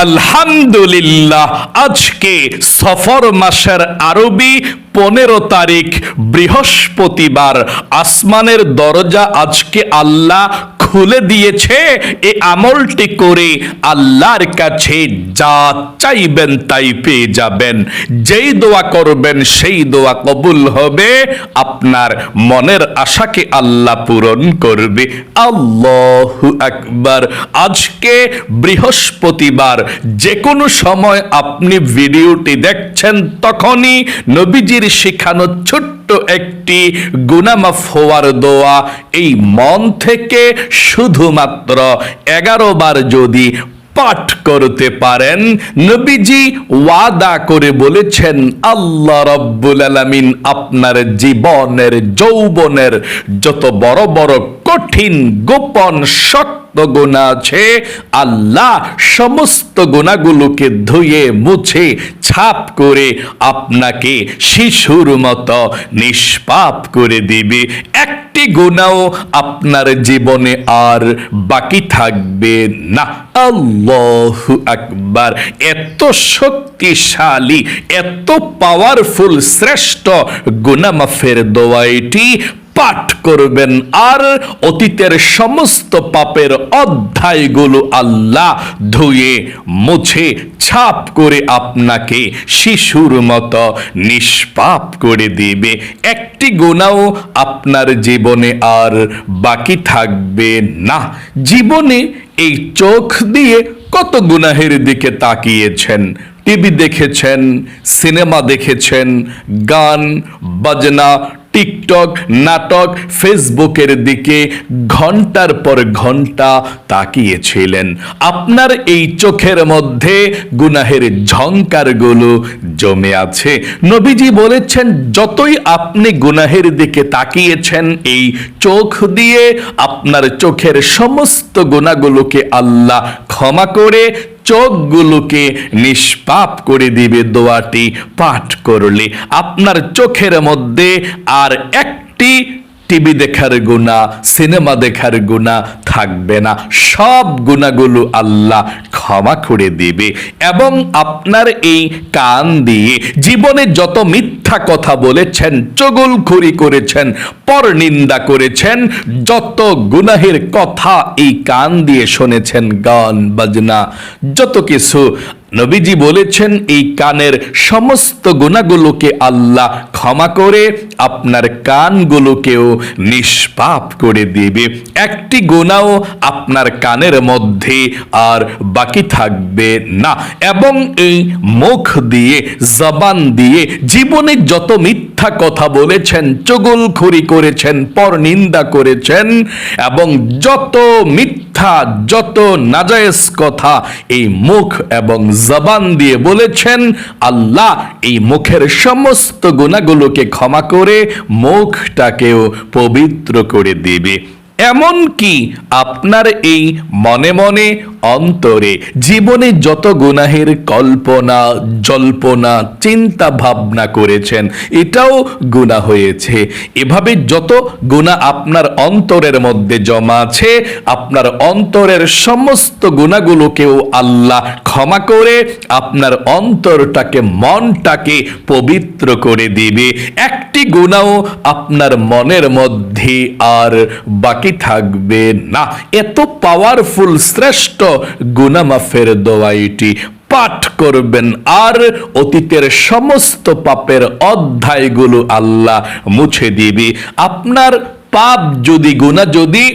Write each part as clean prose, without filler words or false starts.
আলহামদুলিল্লাহ, আজকে সফর মাসের আরবি 15 তারিখ বৃহস্পতিবার। আসমানের দরজা আজকে আল্লাহ খুলে দিয়েছে। এই আমলটি করে আল্লাহর কাছে যা চাইবেন তাই পেয়ে যাবেন। যেই দোয়া করবেন সেই দোয়া কবুল হবে, আপনার মনের আশাকে আল্লাহ পূরণ করবে। আল্লাহু আকবার। আজকে বৃহস্পতিবার, যে কোনো সময় আপনি ভিডিওটি দেখছেন তখনই নবীজির শেখানো ছোট্ট একটি গুনাহ মাফ হওয়ার দোয়া এই মন থেকে শুধুমাত্র 11 বার যদি পাঠ করতে পারেন, নবীজি ওয়াদা করে বলেছেন আল্লাহ রাব্বুল আলামিন আপনার জীবনের যৌবনের যত বড় বড় কঠিন গোপন শক্ত গুনাহ আছে, আল্লাহ সমস্ত গুনাহগুলোকে ধুয়ে মুছে ছাপ করে আপনাকে শিশুর মতো নিষ্পাপ করে দিবে। একটি গুনাহ আপনার জীবনে আর বাকি থাকবে না। আল্লাহু আকবার। এত শক্তিশালী, এত পাওয়ারফুল, শ্রেষ্ঠ গুনাহ মাফের দোয়া এটি। পাঠ করবেন আর অতীতের সমস্ত পাপের অধ্যায়গুলো আল্লাহ ধুয়ে মুছে ছাপ করে আপনাকে শিশুর মতো নিষ্পাপ করে দিবে। একটি গুনাহ আপনার জীবনে আর বাকি থাকবে না। জীবনে এই চোখ দিয়ে কত গুনাহের দিকে তাকিয়েছেন, টিভি দেখেছেন, সিনেমা দেখেছেন, গান বাজনা, টিকটক, নাটক, ফেসবুকের দিকে ঘন্টার পর ঘন্টা তাকিয়েছিলেন। আপনার এই চোখের মধ্যে গুনাহের ঝংকারগুলো জমে আছে। নবীজি বলেছেন যতই আপনি গুনাহের দিকে তাকিয়েছেন, এই চোখ দিয়ে আপনার চোখের সমস্ত গুনাহগুলোকে আল্লাহ ক্ষমা করে চোখগুলোকে নিষ্পাপ করে দিবে। দোয়াটি পাঠ করলে আপনার চোখের মধ্যে আর একটি টিভি দেখার গুনাহ, সিনেমা দেখার গুনাহ থাকবে না। সব গুনাহগুলো আল্লাহ ক্ষমা করে দিবে। এবং আপনার এই কান দিয়ে জীবনে যত মিথ্যা কথা বলেছেন, চগলখড়ি করেছেন, পরনিন্দা করেছেন, যত গুনাহের কথা এই কান দিয়ে শুনেছেন, গান বাজনা যত কিছু, নবীজি বলেছেন এই কানের সমস্ত গুনাহগুলোকে আল্লাহ ক্ষমা করে আপনার কানগুলোকেও নিষ্পাপ করে দিবে। একটি গুনাহ আপনার কানের মধ্যে আর বাকি থাকবে না। এবং এই মুখ দিয়ে, জবান দিয়ে জীবনে যত মিথ্যা কথা বলেছেন, চগলখড়ি করেছেন, পরনিন্দা করেছেন এবং যত মিথ্যা, যত নাজায়েজ কথা এই মুখ এবং জবান দিয়ে বলেছেন, আল্লাহ এই মুখের সমস্ত গুনাহগুলোকে ক্ষমা করে মুখটাকেও পবিত্র করে দিবে। এমনকি আপনার এই মনে মনে অন্তরে জীবনে যত গুনাহের কল্পনা জল্পনা চিন্তা ভাবনা করেছেন, এটাও গুনাহ হয়েছে। এভাবে যত গুনাহ আপনার অন্তরের মধ্যে জমা আছে, আপনার অন্তরের সমস্ত গুনাহগুলোকেও আল্লাহ ক্ষমা করে আপনার অন্তরটাকে, মনটাকে পবিত্র করে দিবে। একটি গুনাহ আপনার মনের মধ্যে আর বাকি থাকবে না। এত পাওয়ারফুল, শ্রেষ্ঠ গুনাহ মাফের দোয়া এটি। পাঠ করবেন আর অতীতের সমস্ত পাপের অধ্যায়গুলো আল্লাহ মুছে দিবে। আপনার পাপ যদি, গুনাহ যদি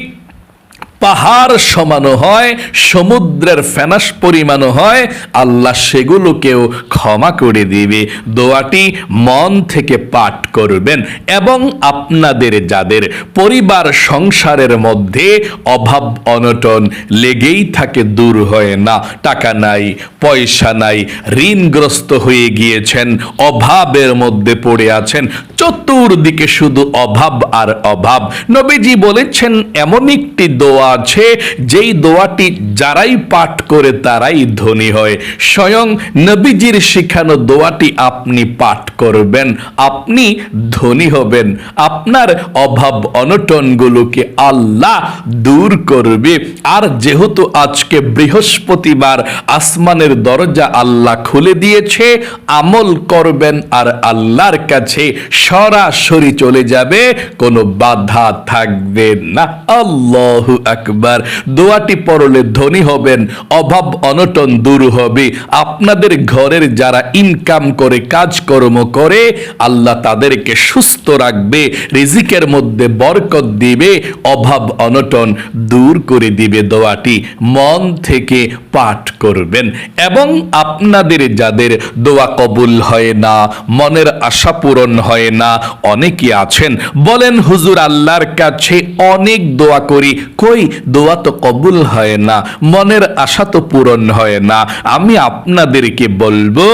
পাহাড় সমানো হয়, সমুদ্রের ফেনাস পরিমাণও হয়, আল্লাহ সেগুলোকেও ক্ষমা করে দিবে। দোয়াটি মন থেকে পাঠ করবেন। এবং আপনাদের যাদের পরিবার সংসারের মধ্যে অভাব অনটন লেগেই থাকে, দূর হয় না, টাকা নাই, পয়সা নাই, ঋণগ্রস্ত হয়ে গিয়েছেন, অভাবের মধ্যে পড়ে আছেন, চতুর্দিকে শুধু অভাব আর অভাব, নবীজি বলেছেন এমন একটি দোয়া আছে, যেই দোয়াটি যারাই পাঠ করে তারাই ধনী হয়। স্বয়ং নবীজির শিখানো দোয়াটি আপনি পাঠ করবেন, আপনি ধনী হবেন। আপনার অভাব অনটনগুলোকে আল্লাহ দূর করবে। আর যেহেতু আজকে বৃহস্পতিবার, আসমানের দরজা আল্লাহ খুলে দিয়েছে, আমল করবেন আর আল্লাহর কাছে সরাসরি চলে যাবে, কোনো বাধা থাকবে না। আল্লাহু আকবার। দোয়াটি পড়লে ধনী হবেন, অভাব অনটন দূর হবে। আপনাদের ঘরের যারা ইনকাম করে, কাজকর্ম করে, আল্লাহ তাদেরকে সুস্থ রাখবে, রিজিকের মধ্যে বরকত দিবে, অভাব অনটন দূর করে দিবে। দোয়াটি মন থেকে পাঠ করবেন। এবং আপনাদের যাদের দোয়া কবুল হয় না, মনের আশা পূরণ হয় না, অনেকে আছেন বলেন হুজুর আল্লাহর কাছে অনেক দোয়া করি, কই দোয়া তো কবুল হয় না, মনের আশা তো পূরণ হয় না। আমি আপনাদেরকে বলবো,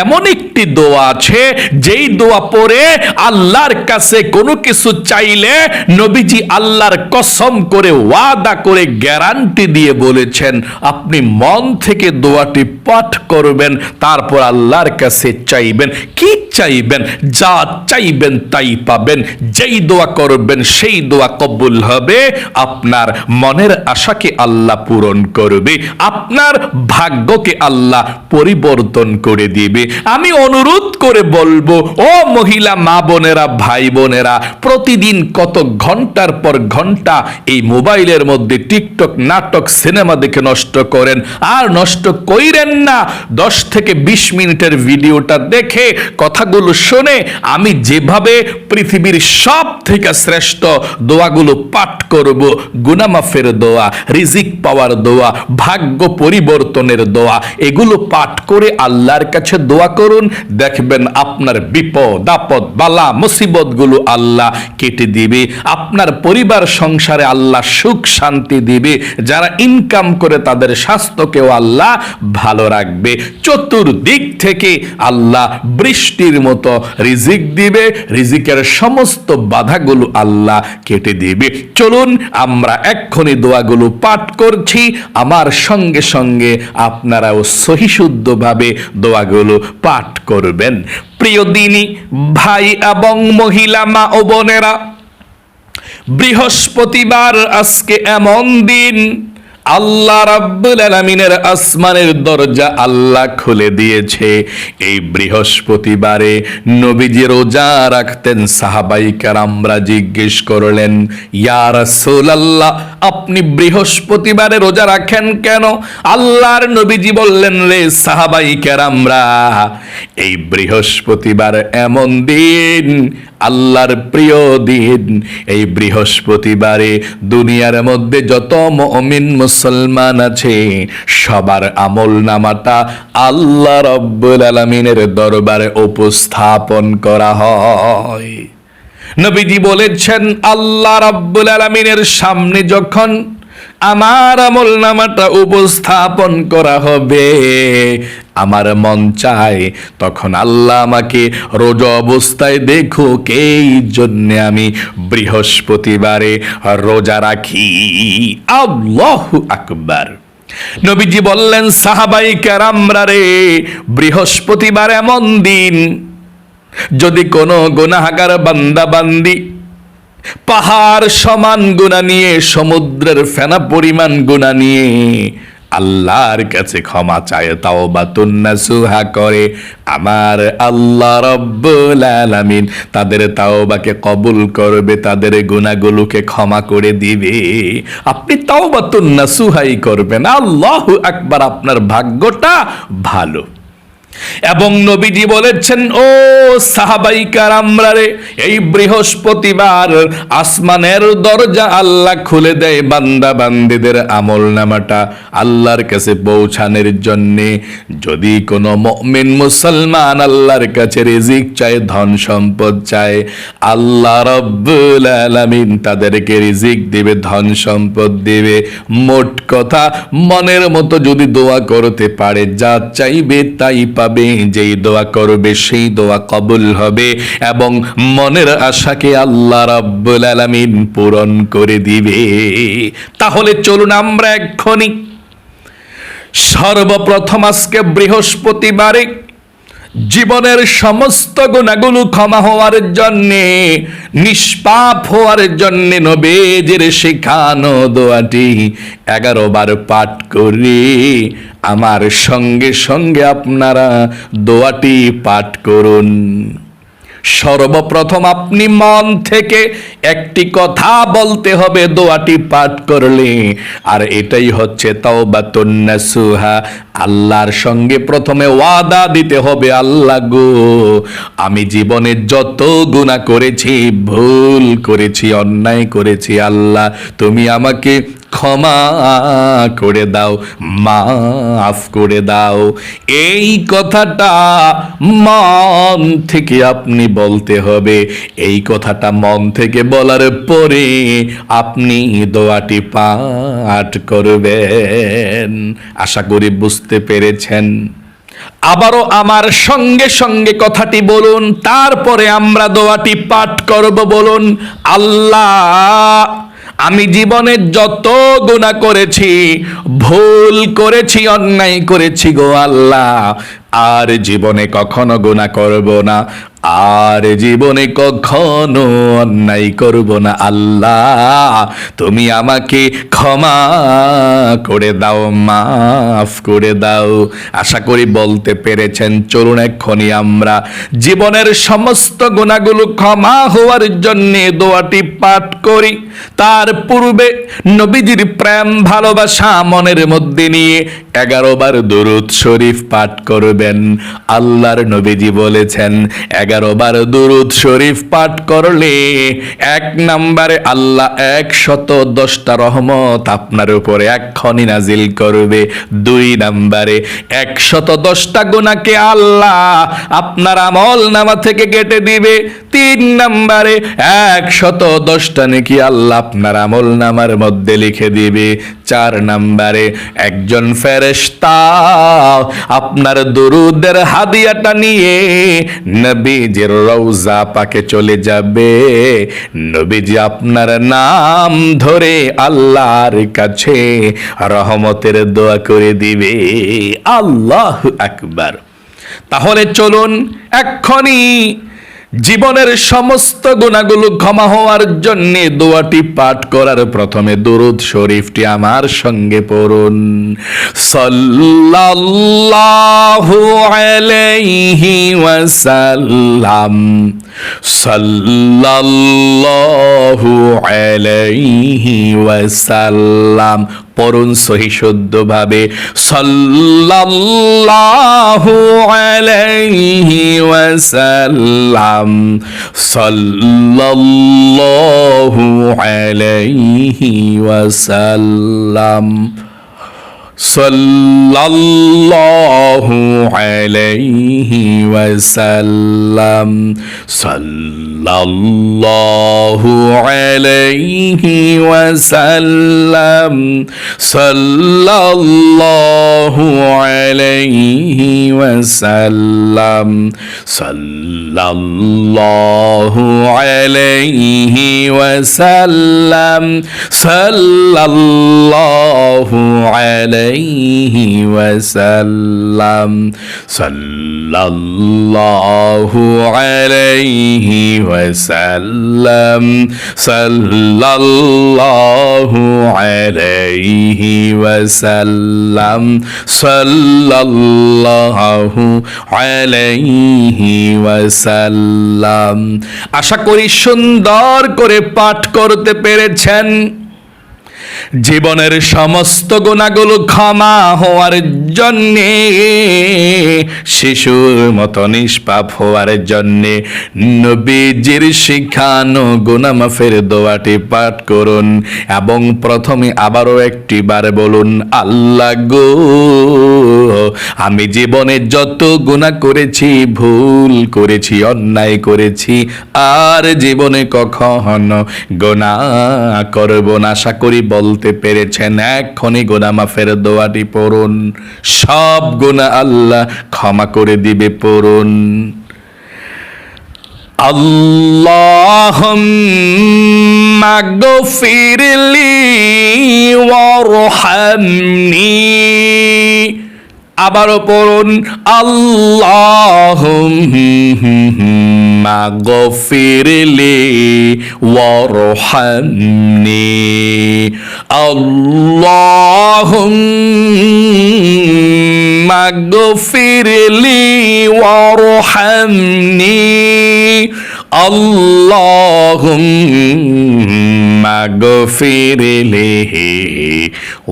এমন একটি দোয়া আছে যেই দোয়া পড়ে আল্লাহর কাছে কোনো কিছু চাইলে নবীজি আল্লাহর কসম করে, ওয়াদা করে, গ্যারান্টি দিয়ে বলেছেন, আপনি মন থেকে দোয়াটি পাঠ করবেন, তারপর আল্লাহর কাছে চাইবেন। কি চাইবেন? যা চাইবেন তাই পাবেন। যেই দোয়া করবেন সেই দোয়া কবুল হবে। আপনার মনের আশাকে আল্লাহ পূরণ করবে, আপনার ভাগ্যকে আল্লাহ পরিবর্তন করে দিবে। আমি অনুরোধ করে বলবো, ও মহিলা মা বোনেরা, ভাই বোনেরা, প্রতিদিন কত ঘন্টার পর ঘন্টা এই মোবাইলের মধ্যে টিকটক, নাটক, সিনেমা দেখে নষ্ট করেন। আর নষ্ট কইরেন না, 10 থেকে 20 মিনিটের ভিডিওটা দেখে, কথাগুলো শুনে, আমি যেভাবে পৃথিবীর সব থেকে শ্রেষ্ঠ দোয়াগুলো পাঠ করব, গুনাহ মাফের দোয়া, রিজিক পাওয়ার দোয়া, ভাগ্য পরিবর্তনের দোয়া, এগুলো পাঠ করে আল্লাহর কাছে দোয়া করুন। দেখবেন আপনার বিপদ আপদ বালা মুসিবত গুলো আল্লাহ কেটে দিবে। আপনার পরিবার সংসারে আল্লাহ সুখ শান্তি দিবে। যারা ইনকাম করে তাদের স্বাস্থ্যকেও আল্লাহ ভালো রাখবে। চতুর্দিক থেকে আল্লাহ বৃষ্টির মতো রিজিক দিবে, রিজিকের সমস্ত বাধাগুলো আল্লাহ কেটে দিবে। চলুন আমরা এক্ষুনি দোয়াগুলো পাঠ করছি, আমার সঙ্গে সঙ্গে আপনারাও সহিশুদ্ধভাবে দোয়াগুলো পাঠ করবেন। প্রিয় দিনী ভাই এবং মহিলা মা ও বোনেরা, বৃহস্পতিবার আজকে এমন দিন, আল্লাহ রাব্বুল আলামিনের আসমানের দরজা আল্লাহ খুলে দিয়েছে। এই বৃহস্পতিবারে নবীজি রোজা রাখতেন। সাহাবাই কেরামরা জিজ্ঞেস করলেন, ইয়া রাসূলুল্লাহ, আপনি বৃহস্পতিবারে রোজা রাখেন কেন? আল্লাহর নবীজি বললেন, রে সাহাবাই কেরামরা, এই বৃহস্পতিবার এমন দিন, আল্লাহর প্রিয় দিন। এই বৃহস্পতিবারে দুনিয়ার মধ্যে যত মুমিন মুসলমান আছে, সবার আমল নামাটা আল্লাহ রাব্বুল আলামিনের দরবারে উপস্থাপন করা হয়। নবীজি বলেছেন, আল্লাহ রাব্বুল আলামিনের সামনে যখন আমার আমল নামাটা উপস্থাপন করা হবে, আমার মন চায় তখন আল্লাহ আমাকে রোজা অবস্থায় দেখুক, এই জন্য আমি বৃহস্পতিবারে রোজা রাখি। আল্লাহু আকবার। নবীজি বললেন, সাহাবাই কেরামরা রে, বৃহস্পতিবার এমন দিন, যদি কোনো গুনাহগার বান্দা বান্দি পাহাড় সমান গুনাহ নিয়ে, সমুদ্রের ফেনা পরিমাণ গুনাহ নিয়ে আল্লাহর কাছে ক্ষমা চায়, তাওবাতুন নাসুহা করে, আমার আল্লাহ রাব্বুল আলামিন তাদের তাওবাকে কবুল করবে, তাদের গুনাহগুলোকে ক্ষমা করে দিবে। আপনি তাওবাতুন নাসুহাই করবেন। আল্লাহু আকবার। আপনার ভাগ্যটা ভালো। এবং নবীজি বলেছেন, ও সাহাবাই কেরামরা রে, এই বৃহস্পতিবার আসমানের দরজা আল্লাহ খুলে দেয় বান্দা বান্দীদের আমল নামাটা আল্লাহর কাছে পৌঁছানোর জন্য। যদি কোনো মুমিন মুসলমান আল্লাহর কাছে রিজিক চায়, ধন সম্পদ চায়, আল্লাহ রাব্বুল আলামিন তাদেরকে রিজিক দিবে, ধন সম্পদ দিবে। মোট কথা, মনের মতো যদি দোয়া করতে পারে, যা চাইবে তাই পাবে। পাবে, যেই দোয়া করবে সেই দোয়া কবুল হবে এবং মনের আশাকে আল্লাহ রাব্বুল আলামিন পূরণ করে দিবে। তাহলে চলুন আমরা এক্ষুনি সর্বপ্রথম আজকে বৃহস্পতিবারে জীবনের সমস্ত গুনাহগুলো ক্ষমা হওয়ার জন্যে, নিষ্পাপ হওয়ার জন্যে নবীজির শেখানো দোয়াটি 11 বার পাঠ করে আমার সঙ্গে সঙ্গে আপনারা দোয়াটি পাঠ করুন। সর্বপ্রথম আপনি মন থেকে একটি কথা বলতে হবে দোয়াটি পাঠ করলে, আর এটাই হচ্ছে তাওবাতুন নাসুহা। আল্লাহর সঙ্গে প্রথমে ওয়াদা দিতে হবে, আল্লাহ গো, আমি জীবনে যত গুনাহ করেছি, ভুল করেছি, অন্যায় করেছি, আল্লাহ তুমি আমাকে ক্ষমা করে দাও, মাফ করে দাও। এই কথাটা মন থেকে আপনি বলতে হবে। এই কথাটা মন থেকে বলার পরে আপনি দোয়াটি পাঠ করবেন। আশা করি বুঝতে পেরেছেন। আবারও আমার সঙ্গে সঙ্গে কথাটি বলুন, তারপরে আমরা দোয়াটি পাঠ করব। বলুন, আল্লাহ আমি জীবনে যত গুনাহ করেছি, ভুল করেছি, অন্যায় করেছি গো আল্লাহ, আর জীবনে কখনো গুনাহ করব না, আর জীবনে কখনো অন্যায় করব না। আল্লাহ তুমি আমাকে ক্ষমা করে দাও, মাফ করে দাও। আশা করি বলতে পেরেছেন। চলুন এক্ষুনি আমরা জীবনের সমস্ত গুনাহগুলো ক্ষমা হওয়ার জন্য দোয়াটি পাঠ করি। তার পূর্বে নবীজির প্রেম ভালোবাসা মনের মধ্যে নিয়ে 11 বার দরুদ শরীফ পাঠ করবেন। আল্লাহর নবীজি বলেছেন 11 বার দরুদ শরীফ পাঠ করলে 1 নম্বরে আল্লাহ 110টা রহমত আপনার উপরে এক্ষুনি নাজিল করবে। 2 নম্বরে 110টা গুনাহকে আল্লাহ আপনার আমলনামা থেকে কেটে দিবে। 3 নম্বরে 110টা নেকি আল্লাহ আপনার আমলনামার মধ্যে লিখে দিবে। 4 নম্বরে একজন ফেরেশতা আপনার দরুদের হাদিয়াটা নিয়ে নবীজির রওজা পাকে চলে যাবে। নবীজি আপনার নাম ধরে আল্লাহর কাছে রহমতের দোয়া করে দিবে। আল্লাহু আকবার। তাহলে চলুন এক্ষুনি জীবনের সমস্ত গুনাহগুলো ক্ষমা হওয়ার জন্য দোয়াটি পাঠ করার প্রথমে দরুদ শরীফটি আমার সঙ্গে পড়ুন। সাল্লাল্লাহু আলাইহি ওয়াসাল্লাম, সাল্লাল্লাহু আলাইহি ওয়াসাল্লাম। পড়ুন সহি শুদ্ধভাবে, সাল্লাল্লাহু আলাইহি ওয়াসাল্লাম, সাল্লাল্লাহু আলাইহি ওয়াসাল্লাম, সাল্লাল্লাহু আলাইহি ওয়াসাল্লাম, সাল্লাল্লাহু আলাইহি ওয়াসাল্লাম, সাল্লাল্লাহু আলাইহি ওয়াসাল্লাম, সাল্লাল্লাহু আলাইহি ওয়াসাল্লাম, সাল্লাল্লাহু আলাইহি ওয়াসাল্লাম, সাল্লাল্লাহু আলাইহি ওয়াসাল্লাম, সাল্লাল্লাহু আলাইহি ওয়াসাল্লাম, সাল্লাল্লাহু আলাইহি ওয়াসাল্লাম। আশা করি সুন্দর করে পাঠ করতে পেরেছেন। জীবনের সমস্ত গুনাহগুলো ক্ষমা হওয়ার জন্যে, শিশুর মতো নিষ্পাপ হওয়ার জন্যে নবীজির শিখানো গুনাহ মাফের দোয়াটি পাঠ করুন এবং প্রথমে আবারও একটি বার বলুন, আল্লাহ গো আমি জীবনে যত গুনাহ করেছি, ভুল করেছি, অন্যায় করেছি, আর জীবনে কখনো গুনাহ করব না। আশা করি বলতে পেরেছেন। এখনই গুনাহ মাফের দোয়াটি পড়ুন, সব গুনাহ আল্লাহ ক্ষমা করে দিবে। পড়ুন, আল্লাহুম্মা গফিরলি ওয়ারহামনি। আবারও পড়ুন, আল্লাহুম্মা গফিরলি ওয়ারহামনি। আল্লাহুম্মা গফিরলি ওয়ারহামনি। আল্লাহুম্মা গফিরলি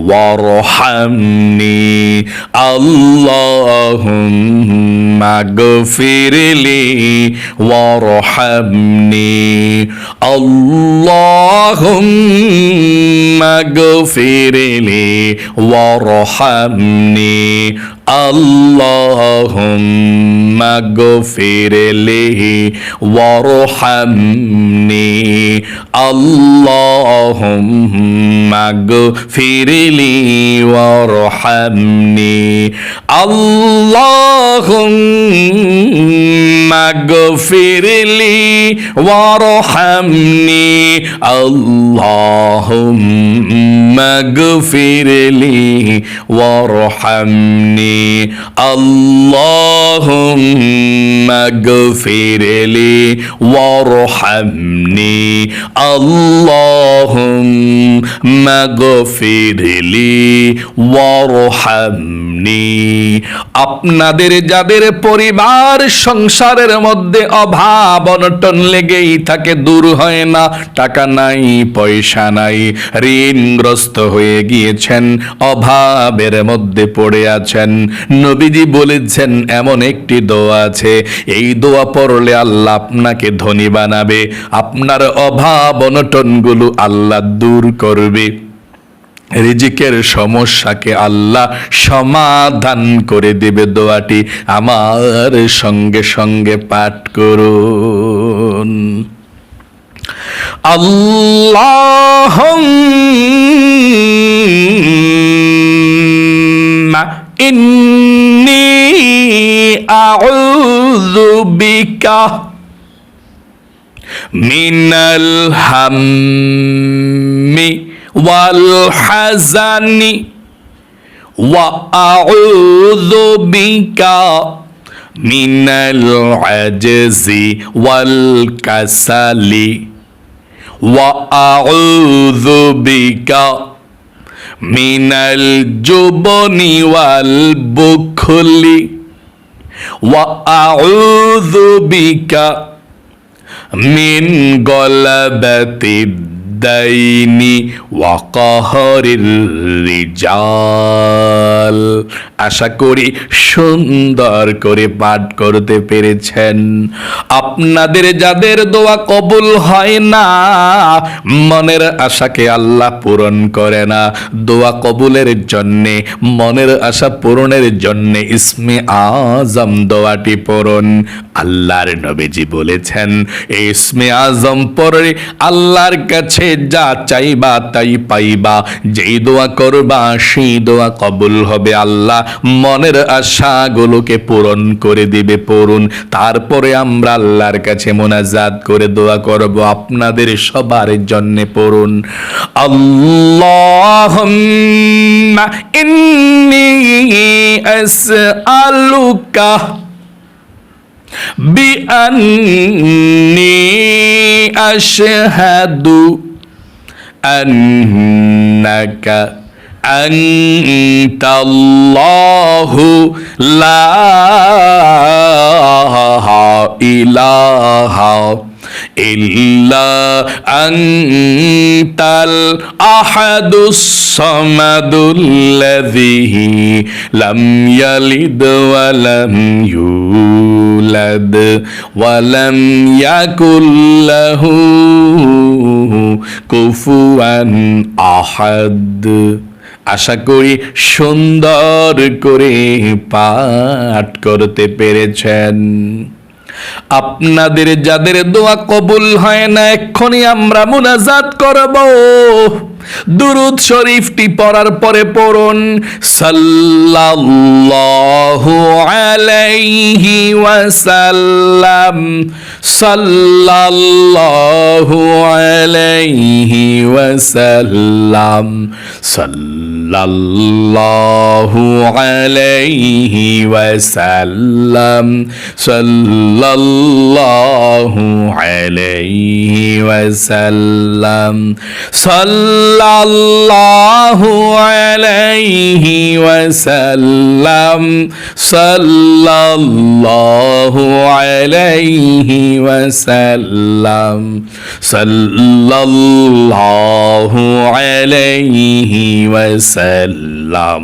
ওয়ারহামনি। আল্লাহুম্মা গফিরলি ওয়ারহামনি। আল্লাহুম্মা গফিরলি ওয়ারহামনি। আল্লাহুম্মা গফিরলি ওয়ারহামনি। আল্লাহুম্মা গফিরলি ওয়ারহামনি। আল্লাহুম্মা গফিরলি ওয়ারহামনি। আল্লাহুম্মা গফিরলি ওয়ারহামনি। আল্লাহুম্মা গফিরলি ওয়ারহামনি। আল্লাহুম্মা গফিরলি ওয়ারহামনি। আপনাদের যাদের পরিবার সংসারের মধ্যে অভাব অনটন লেগেই থাকে, দূর হয় না, টাকা নাই, পয়সা নাই, ঋণগ্রস্ত হয়ে গিয়েছেন, অভাবের মধ্যে পড়ে আছেন, নবীজি বলেছেন এমন একটি দোয়া আছে, এই দোয়া পড়লে আল্লাহ আপনাকে ধনী বানাবে, আপনার অভাব অনটনগুলো আল্লাহ দূর করবে, রিজিকের সমস্যাকে আল্লাহ সমাধান করে দেবে। দোয়াটি আমার সঙ্গে সঙ্গে পাঠ করুন। আল্লাহুম্মা ইন্নী আউযু বিকা মিনাল হাম্মি ওয়াল হাজানি ওয়া আউযু বিকা মিনাল আজজি ওয়াল কাসালি ওয়া আউযু বিকা মিনাল জুবনি ওয়াল বুখলি ওয়া আউযু বিকা মিন গলাবাতিদ দাইনি ওয়া কাহরির রিজাল। আশা করি সুন্দর করে পাঠ করতে পেরেছেন। আপনাদের যাদের দোয়া কবুল হয় না, মনের আশাকে আল্লাহ পূরণ করে না, দোয়া কবুলের জন্যে, মনের আশা পূরণের জন্যে ইসমে আজম দোয়াটি পড়ুন। আল্লাহর নবীজি বলেছেন এই ইসমে আজম পড়ে আল্লাহর কাছে যা চাইবা তাই পাইবা, যেই দোয়া করবা সেই দোয়া কবুল হবে, আল্লাহ মনের আশাগুলোকে পূরণ করে দিবে। পড়ুন, তারপরে আমরা আল্লাহর কাছে মোনাজাত করে দোয়া করব আপনাদের সবার জন্য। পড়ুন, আল্লাহুম্মা ইন্নী আসআলুকা বিআন্নী আশহাদু আন্নাকা আনতাল্লাহু লা ইলাহা ইল্লা আনতাল আহাদুস সামাদুল্লাযী লাম ইয়ালিদ ওয়া লাম ইউলাদ ওয়া লাম ইয়াকুল লাহু কুফুয়ান আহাদ। আশা করি সুন্দর করে পাঠ করতে পেরেছেন। আপনাদের যাদের দোয়া কবুল হয় না, এক্ষুনি আমরা মুনাজাত করব। দুরূদ শরীফটি পড়ার পরে পড়ুন সাল্লাল্লাহু আলাইহি ওয়াসাল্লাম, সাল্লাল্লাহু আলাইহি ওয়াসাল্লাম, সাল্লাল্লাহু আলাইহি ওয়াসাল্লাম, সাল্লাল্লাহু আলাইহি ওয়াসাল্লাম, সাল্লাল্লাহু আলাইহি ওয়াসাল্লাম, সাল্লাল্লাহু আলাইহি ওয়াসাল্লাম, সাল্লাল্লাহু আলাইহি ওয়াসাল্লাম,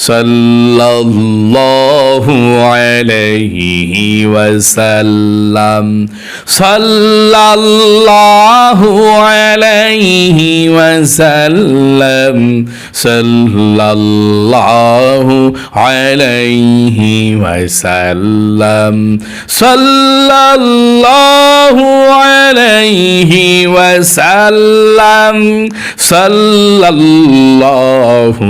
সাল্লাল্লাহু আলাইহি ওয়াসাল্লাম, সাল্লাল্লাহু আলাইহি ওয়াসাল্লাম, সাল্লাল্লাহু আলাইহি ওয়াসাল্লাম, সাল্লাল্লাহু আলাইহি ওয়াসাল্লাম, সাল্লাল্লাহু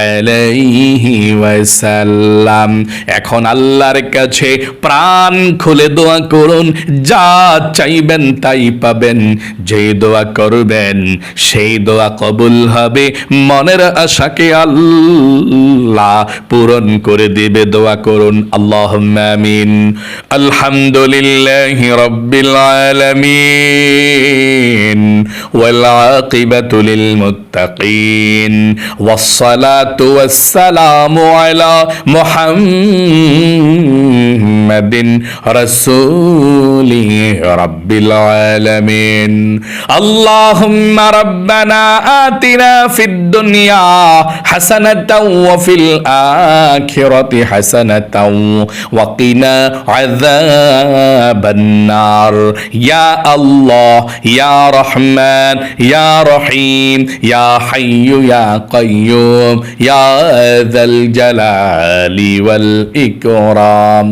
আলাইহি ওয়াসাল্লাম। এখন আল্লাহর কাছে প্রাণ খুলে দোয়া করুন, যা চাইবেন তাই পাবেন। যে দোয়া করবেন সেই দোয়া কবুল হবে, মনের আশাকে আল্লাহ পূরণ করে দিবে। দোয়া করুন আল্লাহুম্মা আমিন। আলহামদুলিল্লাহি রাব্বিল আলামিন ওয়াল আকিবাতু লিল মুত্তাকিন ওয়াস সালাতু ওয়াস সালামু আলা মুহাম্মাদিন রাসূলি রাব্বিল আলামিন। আল্লাহুম্মা রাব্বানা আতিনা ফিদ দুনিয়া হাসানাতাও ওয়া ফিল আখিরাতি হাসানাতাও ওয়া কিনা আযাবান নার। ইয়া আল্লাহ, ইয়া রহমান, ইয়া রহিম, ইয়া হাইয়্যু ইয়া কাইয়্যুম, ইয়া যাল জালালি ওয়াল ইকরাম।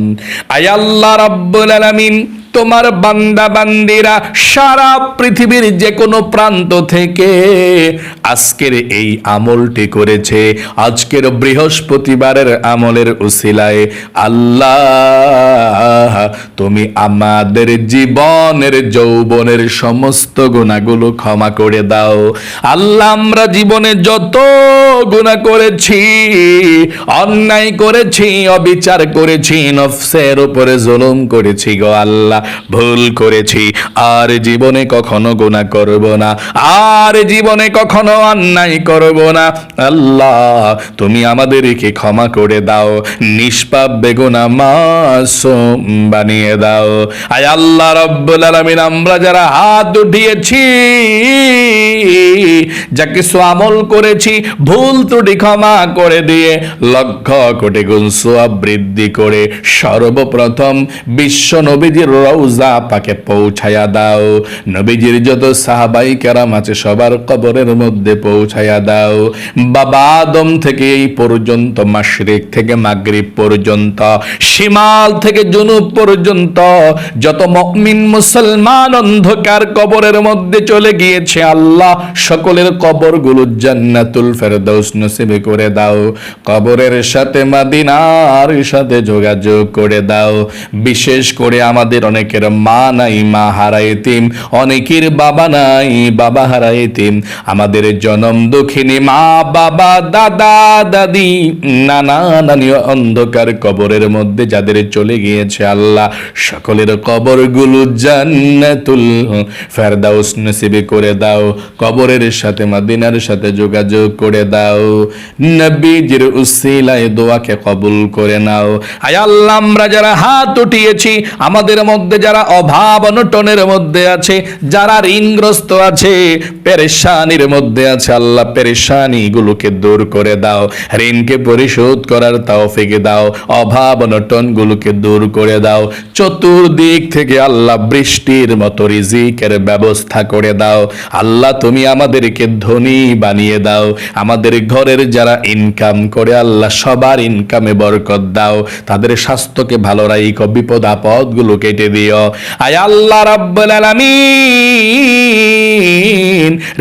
আয় আল্লাহ রাব্বুল আলামিন, তোমার বান্দা বান্দিরা সারা পৃথিবীর যে কোনো প্রান্ত থেকে আজকের এই আমলটি করেছে, আজকের বৃহস্পতিবারের আমলের উসিলায় আল্লাহ তুমি আমাদের জীবনের যৌবনের সমস্ত গুনাহগুলো ক্ষমা করে দাও। আল্লাহ, আমরা জীবনে যত গুনাহ করেছি, অন্যায় করেছি, অবিচার করেছি, নফসের উপরে জুলুম করেছি গো আল্লাহ, ভুল করেছি, আর জীবনে কখনো গুনাহ করব না, আর জীবনে কখনো অন্যায় করব না। আল্লাহ, তুমি আমাদেরকে ক্ষমা করে দাও, নিষ্পাপ বেগুনাহ মাসুম বানিয়ে দাও। আয় আল্লাহ রাব্বুল আলামিন, আমরা যারা হাত উঠিয়েছি, যা কিছু আমল করেছি, ভুল ত্রুটি ক্ষমা করে দিয়ে লক্ষ কোটি গুণ সওয়াব বৃদ্ধি করে সর্বপ্রথম বিশ্ব নবীজির রওজা পাকে পৌঁছায়া দাও। নবীজির যত সাহাবাই কেরাম আছে সবার কবরের মধ্যে পৌঁছায়া দাও। বাবা আদম থেকে এই পর্যন্ত, মাশরিক থেকে মাগরিব পর্যন্ত, শিমাল থেকে জুনুব পর্যন্ত যত মুমিন মুসলমান অন্ধকার কবরের মধ্যে চলে গিয়েছে, আল্লাহ সকলের কবরগুলো জান্নাতুল ফেরদাউস নসিব করে দাও। কবরের সাথে মদিনার সাথে যোগাযোগ করে দাও। বিশেষ করে আমাদের অনেকের মা নাই, মা হারা এতিম, অনেকের বাবা নাই, বাবা হারা এতিম। আমাদের জনম দুঃখিনী মা বাবা, দাদা দাদি, নানা নানি অন্ধকার কবরের মধ্যে যাদের চলে গিয়েছে, আল্লাহ সকলের কবরগুলো জান্নাতুল ফেরদাউস নসিব করে দাও। কবরের সাথে মদিনার সাথে যোগাযোগ করে দাও। নবীজির উসিলায় দোয়াকে কবুল করে নাও। আয় আল্লাহ, আমরা যারা হাত উঠিয়েছি, আমাদের মধ্যে মধ্যে যারা অভাব অনটনের মধ্যে আছে, যারা ঋণগ্রস্ত আছে, পেরেশানির মধ্যে আছে, আল্লাহ পেরেশানি গুলোকে দূর করে দাও, ঋণকে পরিশোধ করার তৌফিক দাও, অভাব অনটন গুলোকে দূর করে দাও, চতুর্দিক থেকে আল্লাহ বৃষ্টির মতো রিজিকের ব্যবস্থা করে দাও। আল্লাহ তুমি আমাদেরকে ধনী বানিয়ে দাও, আমাদের ঘরের যারা ইনকাম করে আল্লাহ সবার ইনকামে বরকত দাও, তাদের স্বাস্থ্যকে ভালো রাখো, বিপদ আপদ গুলো কেটে দিও। আয় আল্লাহ রাব্বুল আলামিন,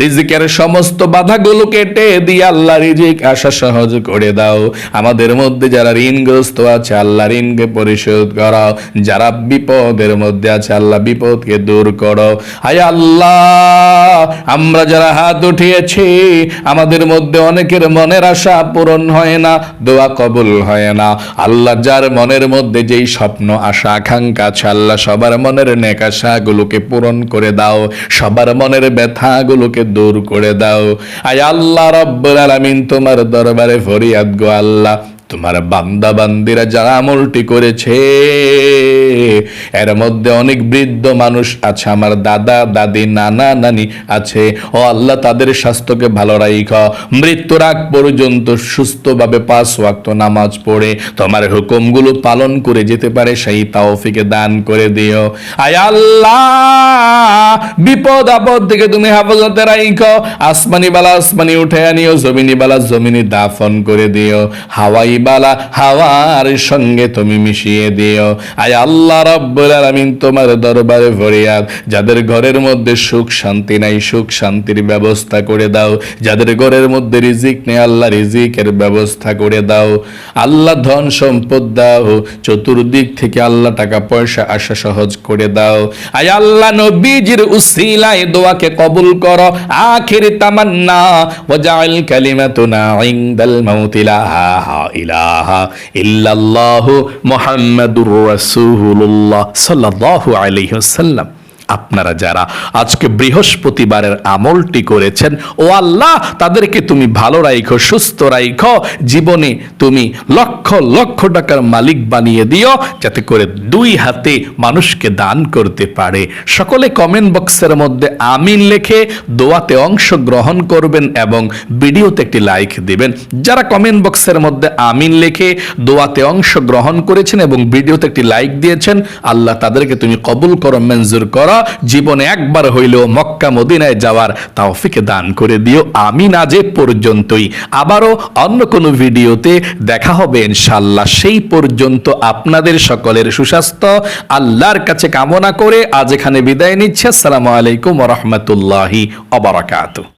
রিজিকের সমস্ত বাধাগুলো কেটে দিয়ে আল্লাহ রিজিক আসা সহজ করে দাও। আমাদের মধ্যে যারা ঋণগ্রস্ত আছে আল্লাহ ঋণকে পরিশোধ করো, যারা বিপদের মধ্যে আছে আল্লাহ বিপদকে দূর করো। আয় আল্লাহ, আমরা যারা হাত উঠিয়েছি আমাদের মধ্যে অনেকের মনের আশা পূরণ হয় না, দোয়া কবুল হয় না। আল্লাহ যার মনের মধ্যে যেই স্বপ্ন আশা আকাঙ্ক্ষা আছে আল্লাহ সবার মনের নেক আশাগুলোকে পূরণ করে দাও, সবার মনের ব্যথাগুলোকে দূর করে দাও। আয় আল্লাহ রাব্বুল আলামিন, তোমার দরবারে ফরিয়াদ গো আল্লাহ, তোমার বান্দা বান্দিরা যারা আমলটি করেছে এর মধ্যে অনেক বৃদ্ধ মানুষ আছে, আমার দাদা দাদি নানা নানি আছে, ও আল্লাহ তাদের স্বাস্থ্যকে ভালো রাখো, মৃত্যুর আগ পর্যন্ত সুস্থভাবে 5 ওয়াক্ত নামাজ পড়ে তোমার হুকুমগুলো পালন করে যেতে পারে সেই তৌফিকে দান করে দিও। আয় আল্লাহ, বিপদ আপদ থেকে তুমি হেফাজতে রাখো, আসমানি বালা আসমানি উঠে আনিও, জমিনি বালা জমিনি দাফন করে দিও, হাওয়াই বালা হাওয়ার সঙ্গে তুমি মিশিয়ে দিও। আয় আল্লাহ রাব্বুল আলামিন, তোমার দরবারে ফরিয়াদ, যাদের ঘরের মধ্যে সুখ শান্তি নাই সুখ শান্তির ব্যবস্থা করে দাও, যাদের ঘরের মধ্যে রিজিক নেই আল্লাহ রিজিকের ব্যবস্থা করে দাও। আল্লাহ ধন সম্পদ দাও, চতুর্দিক থেকে আল্লাহ টাকা পয়সা আসা সহজ করে দাও। আয় আল্লাহ, নবীজির উসিলায় দোয়াকে কবুল করো। আখির তামান্না ওয়াজআল কালিমাতুনা ইনদাল মাউতি লা ইলাহা ইল্লাল্লাহু মুহাম্মাদুর রাসূলুল্লাহ সাল্লাল্লাহু আলাইহি ওয়াসাল্লাম। আপনারা যারা আজকে বৃহস্পতিবারের আমলটি করেছেন, ও আল্লাহ তাদেরকে তুমি ভালো রাখো, সুস্থ রাখো, জীবনে তুমি লক্ষ লক্ষ টাকার মালিক বানিয়ে দিও, যাতে করে 2 হাতে মানুষকে দান করতে পারে। সকলে কমেন্ট বক্সের মধ্যে আমিন লিখে দোয়াতে অংশগ্রহণ করবেন এবং ভিডিওতে একটি লাইক দিবেন। যারা কমেন্ট বক্সের মধ্যে আমিন লিখে দোয়াতে অংশগ্রহণ করেছেন এবং ভিডিওতে একটি লাইক দিয়েছেন, আল্লাহ তাদেরকে তুমি কবুল করো, মঞ্জুর করো, জীবনে একবার হইলেও মক্কা মদিনায় যাওয়ার তৌফিক দান করে দিও। আমিন। আজ পর্যন্তই, আবারও অন্য কোনো ভিডিওতে দেখা হবে ইনশাআল্লাহ। সেই পর্যন্ত আপনাদের সকলের সুস্বাস্থ্য আল্লাহর কাছে কামনা করে আজ এখানে বিদায় নিচ্ছি। আসসালামু আলাইকুম ওয়া রাহমাতুল্লাহি ওয়া বারাকাতুহু।